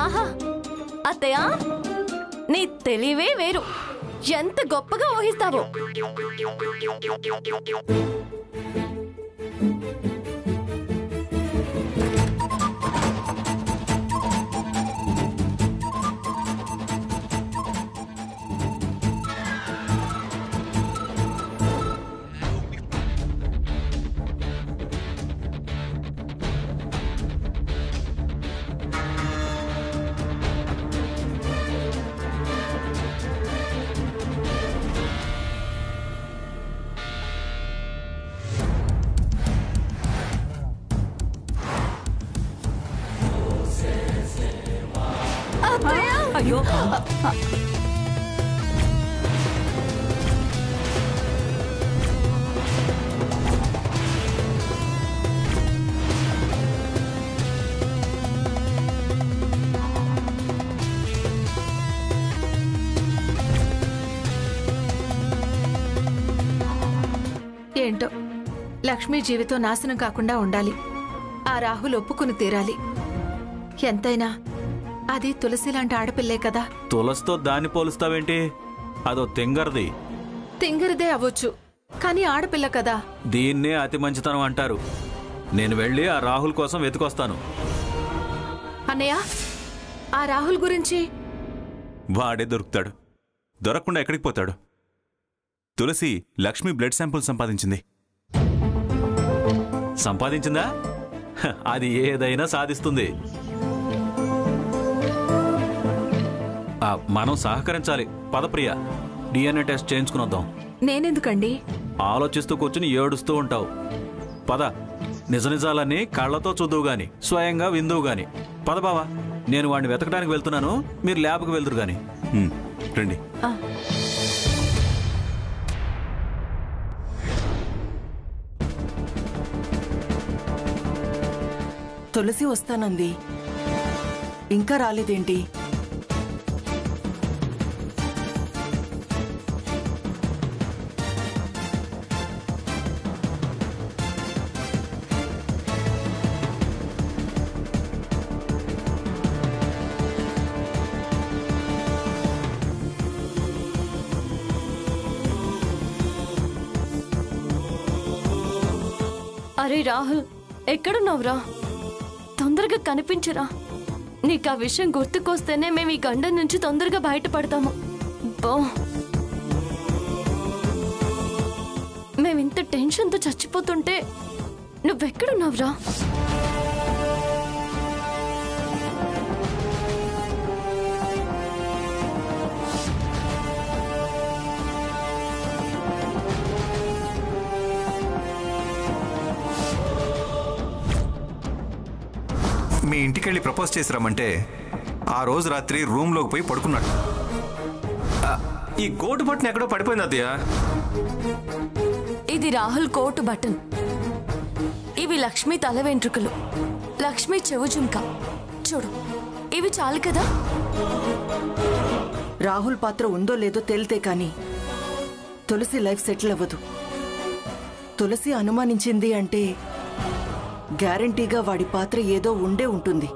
ఆహా అత్తయ్య, నీ తెలివే వేరు. ఎంత గొప్పగా ఊహిస్తావో. అయ్యో ఏంటో లక్ష్మీ జీవితం నాశనం కాకుండా ఉండాలి. ఆ రాహుల్ ఒప్పుకుని తీరాలి. ఎంతైనా అది తులసి లాంటి ఆడపిల్లే కదా. తులసితో దాన్ని పోలుస్తావేంటి? అదో తింగరది. తింగరిదే అవ్వచ్చు, కానీ ఆడపిల్ల కదా. దీన్నే అతి మంచితనం అంటారు. నేను వెళ్ళి ఆ రాహుల్ కోసం వెతుకొస్తాను. అన్నయ్య, ఆ రాహుల్ గురించి? వాడే దొరుకుతాడు. దొరకకుండా ఎక్కడికి పోతాడు? తులసి లక్ష్మి బ్లడ్ శాంపుల్ సంపాదించింది. సంపాదించిందా? అది ఏదైనా సాధిస్తుంది. మనం సహకరించాలి. పదప్రియ, DNA టెస్ట్ చేయించుకుని వద్దాం. నేనెందుకండి? ఆలోచిస్తూ కూర్చుని ఏడుస్తూ ఉంటావు. పద, నిజ నిజాలన్నీ కళ్లతో చూద్దువు గాని, స్వయంగా విందువు గాని. పద బావా, నేను వాడిని వెతకడానికి వెళ్తున్నాను, మీరు ల్యాబ్కి వెళ్తురు గాని. రండి. తులసి వస్తానంది, ఇంకా రాలేదేంటి? అరే రాహుల్, ఎక్కడున్నావురా? తొందరగా కనిపించరా. నీకు ఆ విషయం గుర్తుకొస్తేనే మేము ఈ గండం నుంచి తొందరగా బయటపడతాము. మేమింత టెన్షన్తో చచ్చిపోతుంటే నువ్వెక్కడున్నావురా? మీ ఇంటికెళ్ళి ప్రపోజ్ చేసి రమ్మంటే ఆ రోజు రాత్రి రూమ్లోకి పోయి పడుకున్నాడు. ఈ కోటు బటన్ ఎక్కడో పడిపోయింది అత్తయ్య. ఇది రాహుల్ కోటు బటన్. ఇవి లక్ష్మి తల వెంట్రుకలు, లక్ష్మి చెవు జుంక. చూడు, ఇవి చాలు కదా. రాహుల్ పాత్ర ఉందో లేదో తేలితే కానీ తులసి లైఫ్ సెటిల్ అవ్వదు. తులసి అనుమానించింది అంటే గ్యారంటీగా వాడి పాత్ర ఏదో ఉండే ఉంటుంది.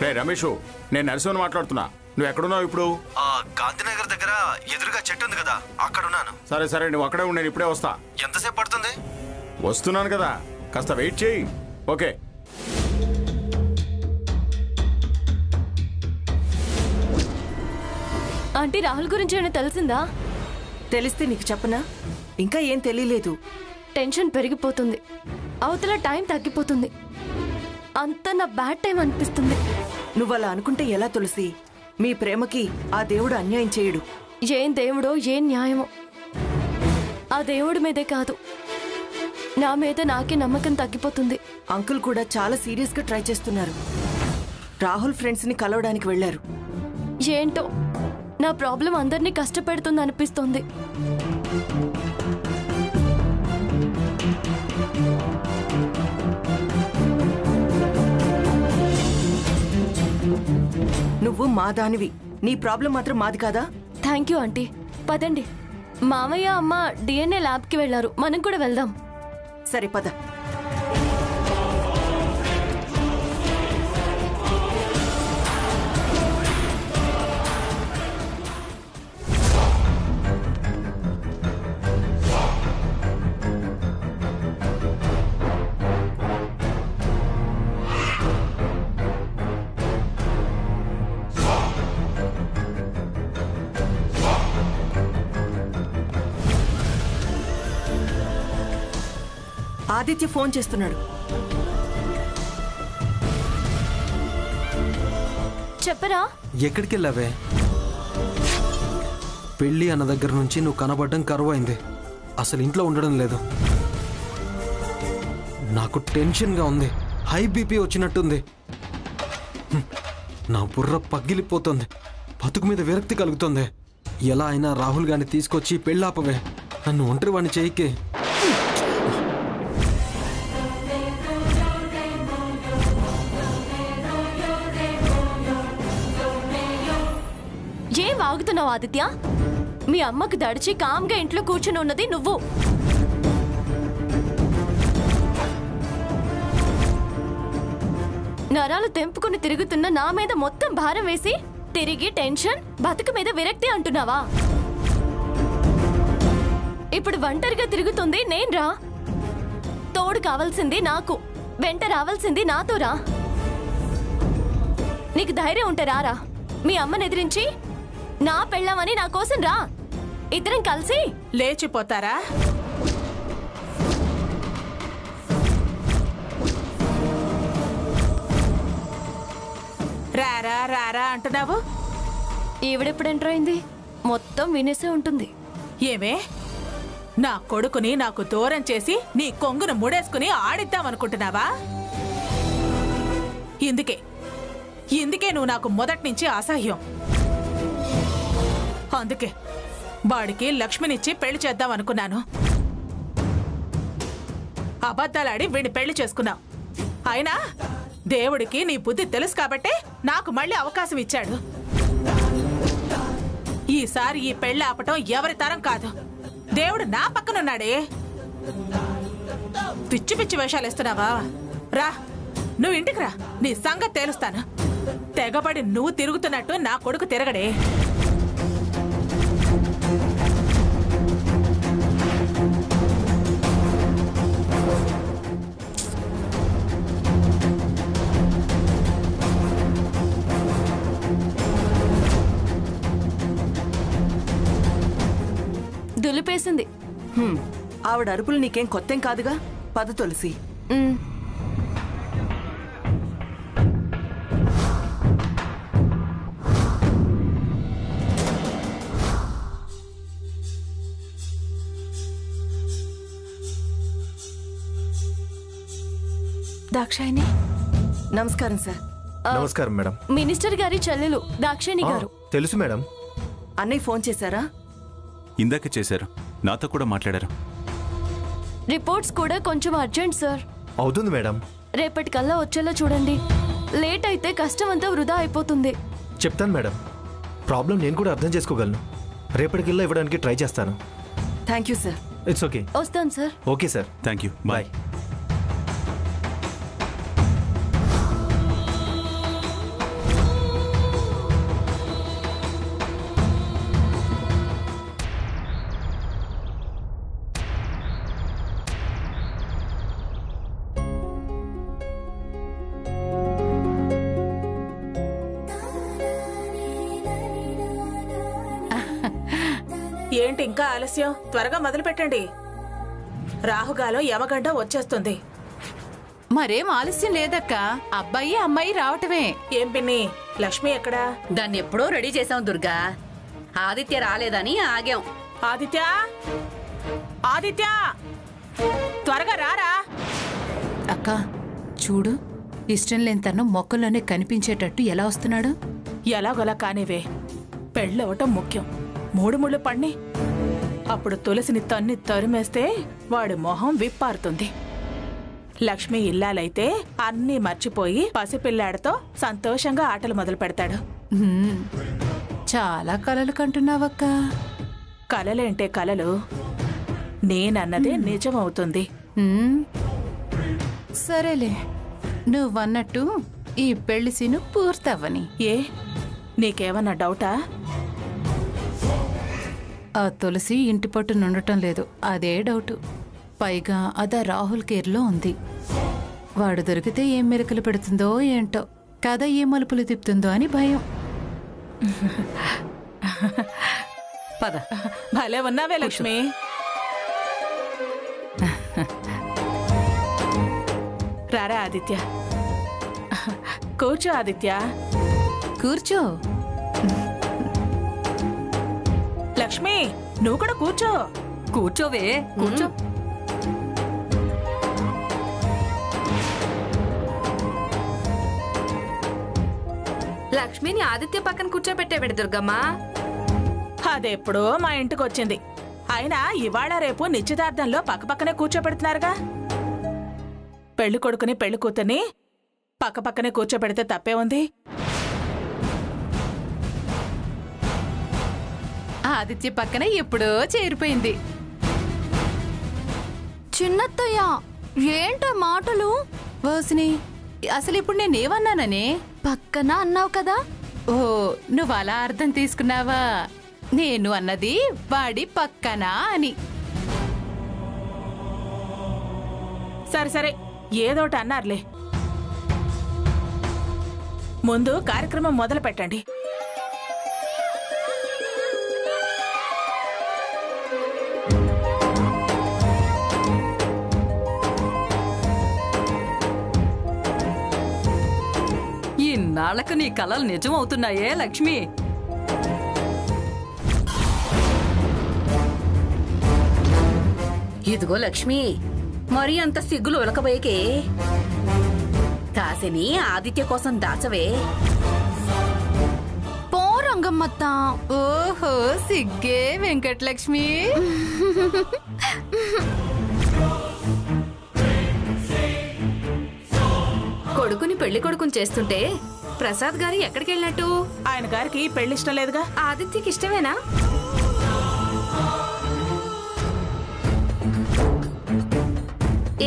రే రమేష్, నేను నరసింహన్ మాట్లాడుతున్నా. నువ్వు ఎక్కడున్నావు ఇప్పుడు? గాంధీనగర్ దగ్గర ఎదురుగా చెట్టు ఉంది కదా, అక్కడున్నాను. సరే సరే, నువ్వు అక్కడే ఉండి, నేను ఇప్పుడే వస్తా. ఎంతసేపు పడుతుంది? వస్తున్నాను కదా, కాస్త వెయిట్ చేయి. ఓకే. సరే, నేను వెయిట్ చేస్తాను. సరే, సరే, నువ్వు అక్కడే ఉండి, నేను ఇప్పుడే వస్తా. ఎంతసేపు పడుతుంది? వస్తున్నాను కదా, కాస్త వెయిట్ చేయి. ఓకే. సరే, నేను వెయిట్ చేస్తాను. సరే, సరే, నువ్వు అక్కడే ఉండి, నేను ఇప్పుడే వస్తా. ఓకే. ఆంటీ రాహుల్ గురించి ఏమైనా తెలిసిందా? తెలిస్తే నీకు చెప్పనా? ఇంకా ఏం తెలియలేదు. టెన్షన్ పెరిగిపోతుంది, అవతల టైం తగ్గిపోతుంది. అంత నా బ్యాడ్ టైం అనిపిస్తుంది. నువ్వలా అనుకుంటే ఎలా తులసి? మీ ప్రేమకి ఆ దేవుడు అన్యాయం చేయడు. ఏం దేవుడో ఏం న్యాయమో, ఆ దేవుడి మీదే కాదు, నా మీద నాకే నమ్మకం తగ్గిపోతుంది. అంకుల్ కూడా చాలా సీరియస్గా ట్రై చేస్తున్నారు. రాహుల్ ఫ్రెండ్స్ని కలవడానికి వెళ్లారు. ఏంటో నా ప్రాబ్లం అందరినీ కష్టపెడుతుంది అనిపిస్తోంది. నువ్వు మా దానివి, నీ ప్రాబ్లం మాత్రం మాది కాదా? Thank you aunty. పదండి, మామయ్య అమ్మ డిఎన్ఏ ల్యాబ్కి వెళ్లారు, మనం కూడా వెళ్దాం. సరే పద. ఆదిత్య ఫోన్ చేస్తున్నాడు. చెప్పరా? ఎక్కడికి వెళ్ళావే? పెళ్ళి అన్న దగ్గర నుంచి నువ్వు కనబడడం కరువైంది. అసలు ఇంట్లో ఉండడం లేదు. నాకు టెన్షన్గా ఉంది, హై బీపీ వచ్చినట్టుంది. నా బుర్ర పగిలిపోతుంది, బతుకు మీద విరక్తి కలుగుతుంది. ఎలా అయినా రాహుల్ గారిని తీసుకొచ్చి పెళ్ళాపవే, నన్ను ఒంటరి వాడిని చేయకే. ఏం ఆగుతున్నావు ఆదిత్య? మీ అమ్మకు దడిచి కామ్గా ఇంట్లో కూర్చుని ఉన్నది నువ్వు. నరాలు తెంపుకుని తిరుగుతున్న నా మీద మొత్తం భారం వేసి తిరిగి టెన్షన్, బతుకు మీద విరక్తి అంటున్నావా? ఇప్పుడు ఒంటరిగా తిరుగుతుంది నేనురా. తోడు కావాల్సింది నాకు, వెంట రావాల్సింది నాతో రా. నీకు ధైర్యం ఉంటే రారా, మీ అమ్మని ఎదిరించి నా పెళ్ళామని నా కోసం రా. ఇద్దరం కలిసి లేచిపోతారా? రారా రారా అంటున్నావు. ఈవిడెప్పుడు ఎంటర్ అయింది? మొత్తం వినేసే ఉంటుంది. ఏమే, నా కొడుకుని నాకు దూరం చేసి నీ కొంగును ముడేసుకుని ఆడిద్దామనుకుంటున్నావా? ఇందుకే నువ్వు నాకు మొదటి నుంచి అసహ్యం. అందుకే వాడికి లక్ష్మినిచ్చి పెళ్లి చేద్దాం అనుకున్నాను. అబద్ధాలాడి వీడిని పెళ్లి చేసుకున్నావు. అయినా దేవుడికి నీ బుద్ధి తెలుసు కాబట్టే నాకు మళ్ళీ అవకాశం ఇచ్చాడు. ఈసారి ఈ పెళ్లి ఆపటం ఎవరి తరం కాదు. దేవుడు నా పక్కనున్నాడే. పిచ్చి పిచ్చి వేషాలు వేస్తున్నావా? రా, నువ్వు ఇంటికి రా, నీ సంగతి తేలుస్తాను. తెగబడి నువ్వు తిరుగుతున్నట్టు నా కొడుకు తిరగడే. దులిపేసింది. ఆవిడ అరుపులు నీకేం కొత్తేం కాదుగా. పద తులసి. దాక్షాయిని. నమస్కారం సార్. నమస్కారం మేడం. మినిస్టర్ గారి చెల్లెలు దాక్షాయిని గారు. తెలుసు మేడం. అన్నయ్య ఫోన్ చేశారా? ఇందాక చేశారు, నాతో కూడా మాట్లాడారు. రిపోర్ట్స్ కూడా కొంచెం అర్జెంట్ సార్. అవుతుంది మేడం. రేపటికల్లా వచ్చేలా చూడండి. లేట్ అయితే కష్టం అంతా వృధా అయిపోతుంది. చెప్తాను మేడం. ప్రాబ్లం నేను కూడా అర్థం చేసుకోగలను. రేపటికిల్లా ఇవ్వడానికి ట్రై చేస్తాను. Thank you sir. It's okay. వస్తాను sir. Okay sir. Thank you. Bye. ఏంటి ఇంకా ఆలస్యం? త్వరగా మొదలు పెట్టండి. రాహుగాలం యమగంట వచ్చేస్తుంది. మరేం ఆలస్యం లేదక్క. అబ్బాయి అమ్మాయి రావటమే. ఏం పిన్ని, లక్ష్మి ఎక్కడా? దాన్ని ఎప్పుడో రెడీ చేసాం దుర్గా. ఆదిత్య రాలేదని ఆగాం. ఆదిత్య, ఆదిత్య, త్వరగా రారా. అక్క చూడు, ఇష్టం లేని తను మొక్కల్లోనే కనిపించేటట్టు ఎలా వస్తున్నాడు. ఎలాగోలా కానివే, పెళ్ళవటం ముఖ్యం. 3 ముళ్ళు పడిని అప్పుడు తులసిని తన్ని తరిమేస్తే వాడి మొహం విప్పారుతుంది. లక్ష్మి ఇల్లాలైతే అన్నీ మర్చిపోయి పసిపిల్లాడితో సంతోషంగా ఆటలు మొదలు పెడతాడు. చాలా కలలు కంటున్నావక్క. కలలేంటే కలలు, నేనన్నదే నిజమవుతుంది. సరేలే, నువ్వన్నట్టు ఈ పెళ్లి సీను పూర్తవ్వని. ఏ, నీకేమన్నా డౌటా? ఆ తులసి ఇంటి పట్టున ఉండటం లేదు, అదే డౌటు. పైగా అదా రాహుల్ కేర్లో ఉంది. వాడు దొరికితే ఏం మెరుకలు పెడుతుందో ఏంటో, కథ ఏ మలుపులు తిప్పుతుందో అని భయం. పద. భలే ఉన్నావే లక్ష్మి. రారా ఆదిత్య, కూర్చో. ఆదిత్య కూర్చో. లక్ష్మి, నువ్వు కూడా కూర్చో. కూర్చోవే, కూర్చో. లక్ష్మిని ఆదిత్య పక్కన కూర్చోబెట్టేవాడు దుర్గమ్మ. అదెప్పుడో మా ఇంటికి వచ్చింది. అయినా ఇవాళ రేపు నిశ్చితార్థంలో పక్కపక్కనే కూర్చోబెడుతున్నారుగా. పెళ్లి కొడుకుని పెళ్లి కూతుర్ని పక్కపక్కనే కూర్చోబెడితే తప్పే ఉంది. ఆదిత్య పక్కన ఎప్పుడో చేరిపోయింది. చిన్నత్తయ్య, ఏంటో మాటలు? ఓసిని, అసలు ఇప్పుడు నేనేమన్నాననే? పక్కన అన్నావు కదా. ఓ, నువ్వు అలా అర్థం తీసుకున్నావా? నేను అన్నది వాడి పక్కన అని. సరే సరే, ఏదోటి అన్నారులే. ముందు కార్యక్రమం మొదలు పెట్టండి. ఇన్నాళ్లకు నీ కలలు నిజమవుతున్నాయే లక్ష్మి. ఇదిగో లక్ష్మి, మరి అంత సిగ్గులు ఉలకబోయకే. కాసిని ఆదిత్య కోసం దాచవే. పోరంగమ్మత్త. ఓహో, సిగ్గే వెంకటలక్ష్మి. కొడుకుని పెళ్లి కొడుకుని చేస్తుంటే ప్రసాద్ గారు ఎక్కడికి వెళ్ళినట్టు? ఆయన గారికి పెళ్లి ఇష్టం లేదుగా. ఆదిత్యకి ఇష్టమేనా?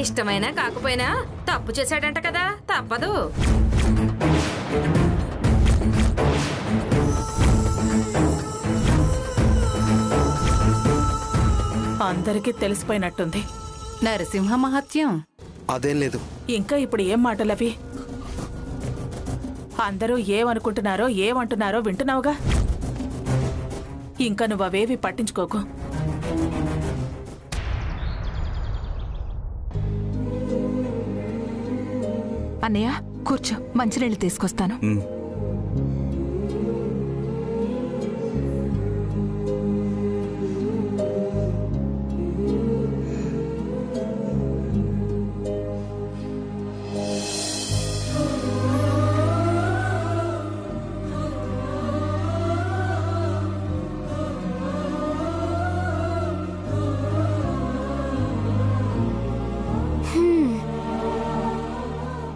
ఇష్టమైనా కాకపోయినా తప్పు చేశాడంట కదా, తప్పదు. అందరికీ తెలిసిపోయినట్టుంది. నరసింహ మహత్యం అదేం లేదు. ఇంకా ఇప్పుడు ఏం మాటలవి? అందరూ ఏమనుకుంటున్నారో ఏమంటున్నారో వింటున్నావుగా. ఇంకా నువ్వవేవి పట్టించుకోకు. అన్నయ్య కూర్చో, మంచినీళ్ళు తీసుకొస్తాను.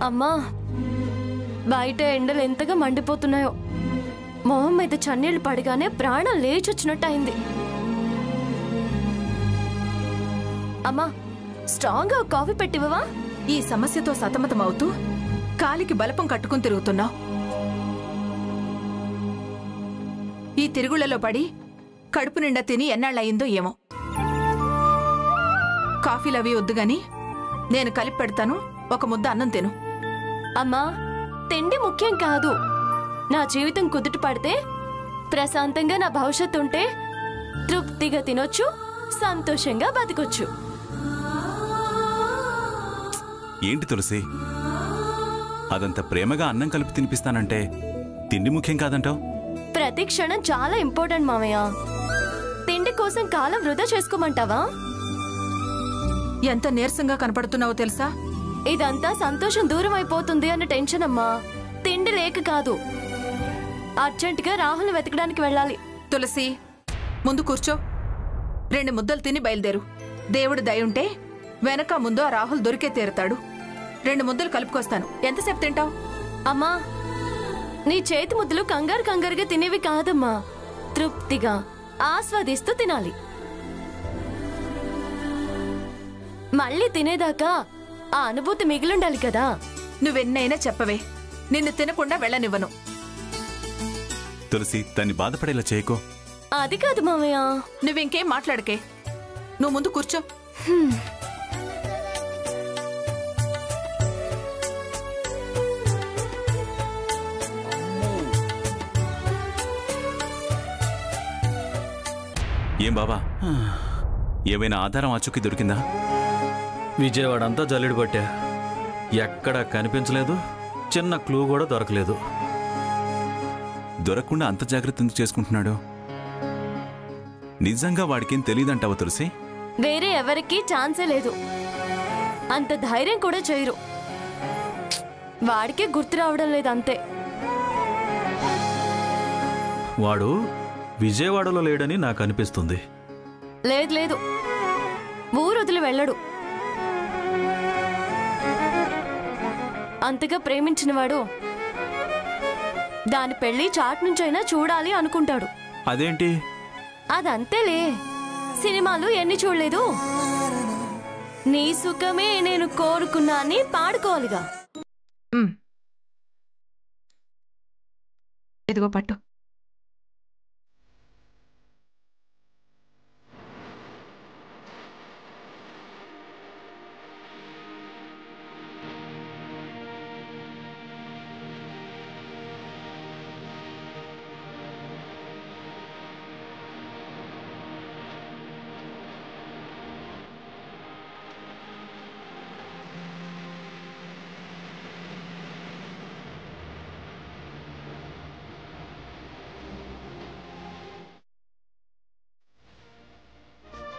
అమ్మా, బయట ఎండలు ఎంతగా మండిపోతున్నాయో. మొహం మీద చన్నీళ్లు పడగానే ప్రాణం లేచొచ్చినట్టు అయింది. అమ్మా, స్ట్రాంగ్ గా కాఫీ పెట్టివవా? ఈ సమస్యతో సతమతమవుతూ కాలికి బలపం కట్టుకుని తిరుగుతున్నావు. ఈ తిరుగుళ్లలో పడి కడుపు నిండా తిని ఎన్నాళ్ళయిందో ఏమో. కాఫీలవి వద్దుగాని నేను కలిపి పెడతాను, ఒక ముద్ద అన్నం తిను. అమ్మా, తిండి ముఖ్యం కాదు. నా జీవితం కుదుట పడితే, ప్రశాంతంగా నా భవిష్యత్తు ఉంటే తృప్తిగా తినొచ్చు, సంతోషంగా బతకొచ్చు. ఏంటి తులసి, అదంత ప్రేమగా అన్నం కలిపి తినిపిస్తానంటే తిండి ముఖ్యం కాదంటావు? ప్రతి క్షణం చాలా ఇంపార్టెంట్ మామయ్య. తిండి కోసం కాలం వృధా చేసుకోమంటావా? ఎంత నీరసంగా కనపడుతున్నావో తెలుసా? ఇదంతా సంతోషం దూరం అయిపోతుంది అన్న టెన్షన్ అమ్మా, తిండి లేక కాదు. అర్జెంటుగా రాహుల్ వెతకడానికి వెళ్ళాలి. తులసి, ముందు కూర్చో. 2 ముద్దలు తిని బయలుదేరు. దేవుడు దయుంటే వెనక ముందు ఆ రాహుల్ దొరికే తీరుతాడు. 2 ముద్దలు కలుపుకొస్తాను. ఎంతసేపు తింటావు? అమ్మా, నీ చేతి ముద్దలు కంగారు కంగారుగా తినేవి కాదమ్మా, తృప్తిగా ఆస్వాదిస్తూ తినాలి. మళ్ళీ తినేదాకా ఆ అనుభూతి మిగిలుండాలి కదా. నువ్వెన్నైనా చెప్పవే, నిన్ను తినకుండా వెళ్ళనివ్వను. తులసి, దాన్ని బాధపడేలా చేయకో. అది కాదు మామయ్య. నువ్వింకేం మాట్లాడకే, నువ్వు ముందు కూర్చో. ఏం బాబా, ఏమైనా ఆధారం ఆచూకీ దొరికిందా? విజయవాడ అంతా జల్లెడు పట్టా, ఎక్కడా కనిపించలేదు. చిన్న క్లూ కూడా దొరకలేదు. దొరకకుండా అంత జాగ్రత్త ఎందుకు చేసుకుంటున్నాడు? నిజంగా వాడికేం తెలియదంటావా తులసి? వేరే ఎవరికీ ఛాన్సే లేదు. అంత ధైర్యం కూడా చేయరు. వాడికే గుర్తు రావడం లేదు అంతే. వాడు విజయవాడలో లేడని నాకు అనిపిస్తుంది. లేదు లేదు, ఊరు వదిలి వెళ్ళడు. అంతగా ప్రేమించినవాడు దాని పెళ్లి చాట్ నుంచైనా చూడాలి అనుకుంటాడు. అదేంటి? అదంతేలే, సినిమాలు ఎన్ని చూడలేదు. నీ సుఖమే నేను కోరుకున్నా అని పాడుకోవాలిగా. ఇదిగో పట్టు.